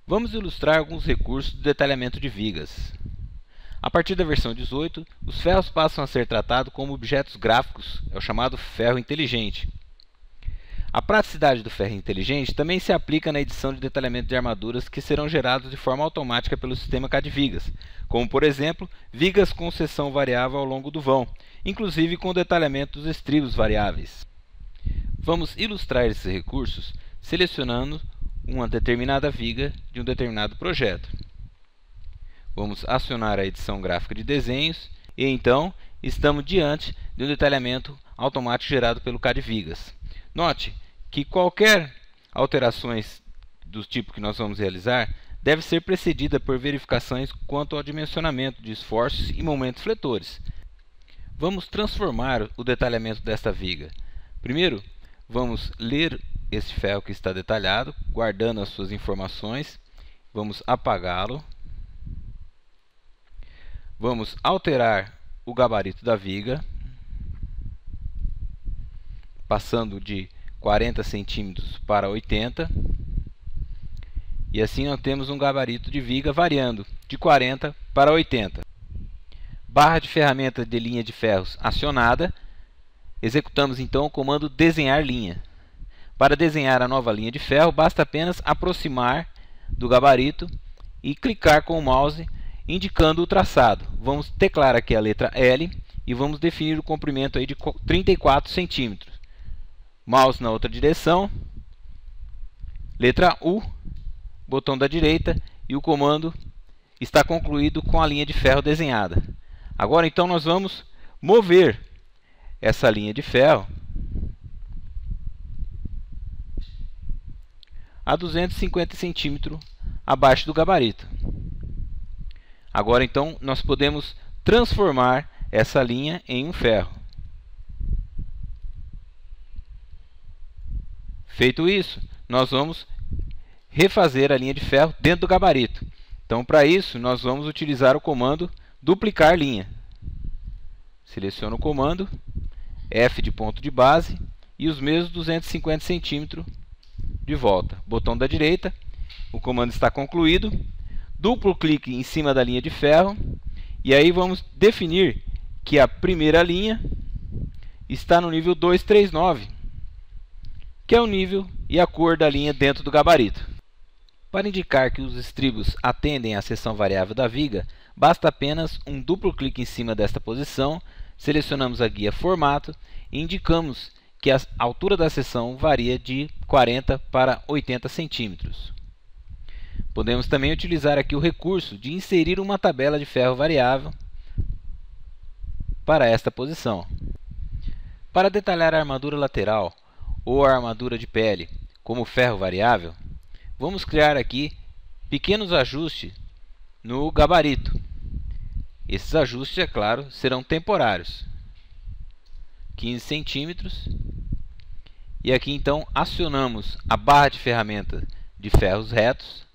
Vamos ilustrar alguns recursos do detalhamento de vigas. A partir da versão 18, os ferros passam a ser tratados como objetos gráficos, é o chamado ferro inteligente. A praticidade do ferro inteligente também se aplica na edição de detalhamento de armaduras que serão gerados de forma automática pelo sistema CAD-Vigas, como por exemplo, vigas com seção variável ao longo do vão, inclusive com o detalhamento dos estribos variáveis. Vamos ilustrar esses recursos selecionando uma determinada viga de um determinado projeto. Vamos acionar a edição gráfica de desenhos e então estamos diante de um detalhamento automático gerado pelo CAD-Vigas. Note que qualquer alterações do tipo que nós vamos realizar deve ser precedida por verificações quanto ao dimensionamento de esforços e momentos fletores. Vamos transformar o detalhamento desta viga. Primeiro, vamos ler esse ferro que está detalhado, guardando as suas informações. Vamos apagá-lo. Vamos alterar o gabarito da viga, passando de 40 centímetros para 80. E assim nós temos um gabarito de viga variando de 40 para 80. Barra de ferramenta de linha de ferros acionada. Executamos então o comando desenhar linha. Para desenhar a nova linha de ferro, basta apenas aproximar do gabarito e clicar com o mouse indicando o traçado. Vamos teclar aqui a letra L e vamos definir o comprimento aí de 34 centímetros. Mouse na outra direção, letra U, botão da direita, e o comando está concluído com a linha de ferro desenhada. Agora então nós vamos mover essa linha de ferro a 250 centímetros abaixo do gabarito. Agora então nós podemos transformar essa linha em um ferro. Feito isso, nós vamos refazer a linha de ferro dentro do gabarito. Então, para isso, nós vamos utilizar o comando duplicar linha. Seleciono o comando, F de ponto de base e os mesmos 250 centímetros de volta. Botão da direita, o comando está concluído. Duplo clique em cima da linha de ferro e aí vamos definir que a primeira linha está no nível 239, que é o nível e a cor da linha dentro do gabarito. Para indicar que os estribos atendem à seção variável da viga, basta apenas um duplo clique em cima desta posição, selecionamos a guia Formato e indicamos que a altura da seção varia de 40 para 80 centímetros. Podemos também utilizar aqui o recurso de inserir uma tabela de ferro variável para esta posição. Para detalhar a armadura lateral ou a armadura de pele como ferro variável, vamos criar aqui pequenos ajustes no gabarito. Esses ajustes, é claro, serão temporários. 15 centímetros. E aqui então acionamos a barra de ferramenta de ferros retos.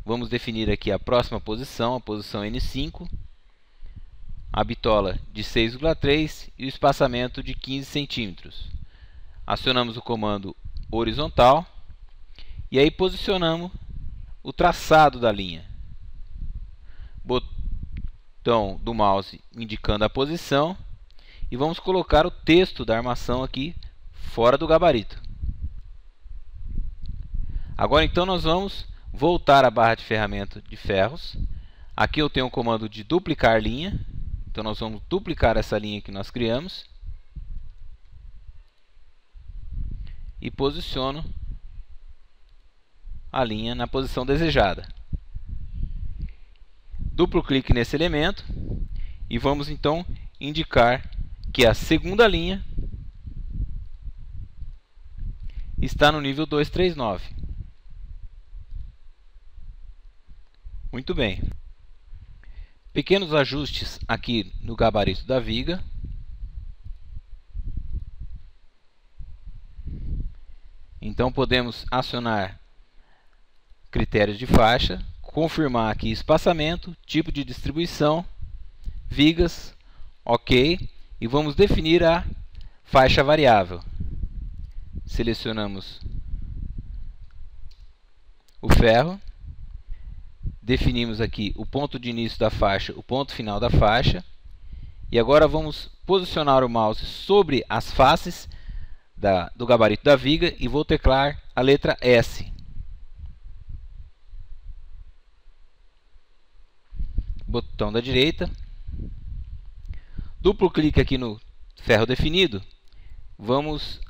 Vamos definir aqui a próxima posição, a posição N5. A bitola de 6,3 e o espaçamento de 15 centímetros. Acionamos o comando horizontal e aí posicionamos o traçado da linha. Botão do mouse indicando a posição e vamos colocar o texto da armação aqui fora do gabarito. Agora então nós vamos voltar à barra de ferramenta de ferros. Aqui eu tenho o comando de duplicar linha, então nós vamos duplicar essa linha que nós criamos. E posiciono a linha na posição desejada. Duplo clique nesse elemento e vamos então indicar que a segunda linha está no nível 239. Muito bem. Pequenos ajustes aqui no gabarito da viga. Então podemos acionar critérios de faixa, confirmar aqui espaçamento, tipo de distribuição, vigas, OK, e vamos definir a faixa variável. Selecionamos o ferro Definimos aqui o ponto de início da faixa, o ponto final da faixa. E agora vamos posicionar o mouse sobre as faces do gabarito da viga e vou teclar a letra S. Botão da direita. Duplo clique aqui no ferro definido. Vamos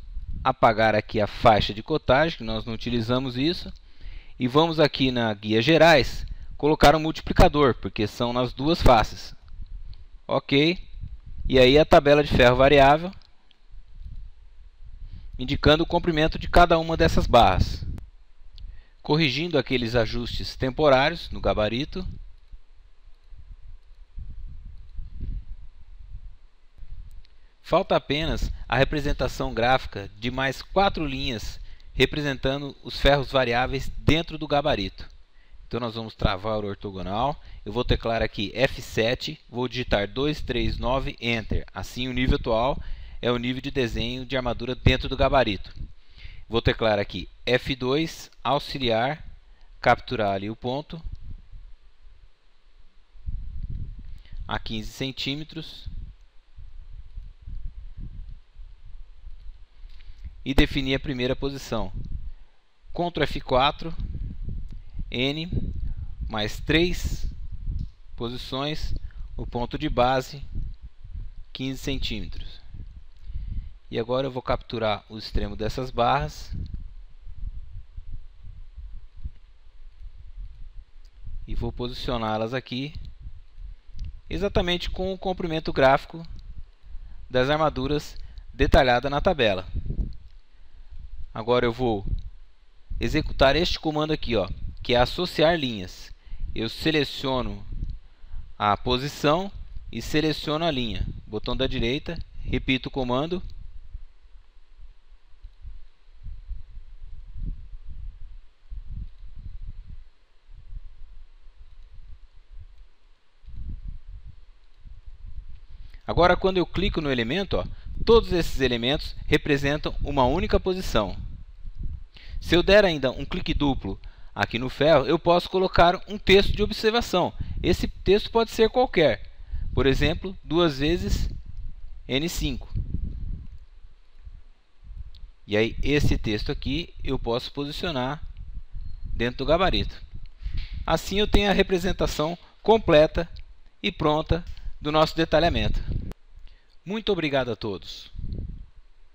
apagar aqui a faixa de cotagem, que nós não utilizamos isso. E vamos aqui na guia gerais colocar um multiplicador, porque são nas duas faces. Ok. E aí a tabela de ferro variável, indicando o comprimento de cada uma dessas barras. Corrigindo aqueles ajustes temporários no gabarito. Falta apenas a representação gráfica de mais 4 linhas representando os ferros variáveis dentro do gabarito. Então nós vamos travar o ortogonal. Eu vou teclar aqui F7, vou digitar 239 Enter. Assim o nível atual é o nível de desenho de armadura dentro do gabarito. Vou teclar aqui F2, auxiliar, capturar ali o ponto a 15 centímetros. E definir a primeira posição. Ctrl F4, N, mais 3 posições, o ponto de base, 15 centímetros. E agora eu vou capturar o extremo dessas barras. E vou posicioná-las aqui, exatamente com o comprimento gráfico das armaduras detalhada na tabela. Agora eu vou executar este comando aqui, ó, que é associar linhas. Eu seleciono a posição e seleciono a linha. Botão da direita, repito o comando. Agora, quando eu clico no elemento, ó, todos esses elementos representam uma única posição. Se eu der ainda um clique duplo aqui no ferro, eu posso colocar um texto de observação. Esse texto pode ser qualquer. Por exemplo, 2 vezes N5. E aí, esse texto aqui eu posso posicionar dentro do gabarito. Assim eu tenho a representação completa e pronta do nosso detalhamento. Muito obrigado a todos.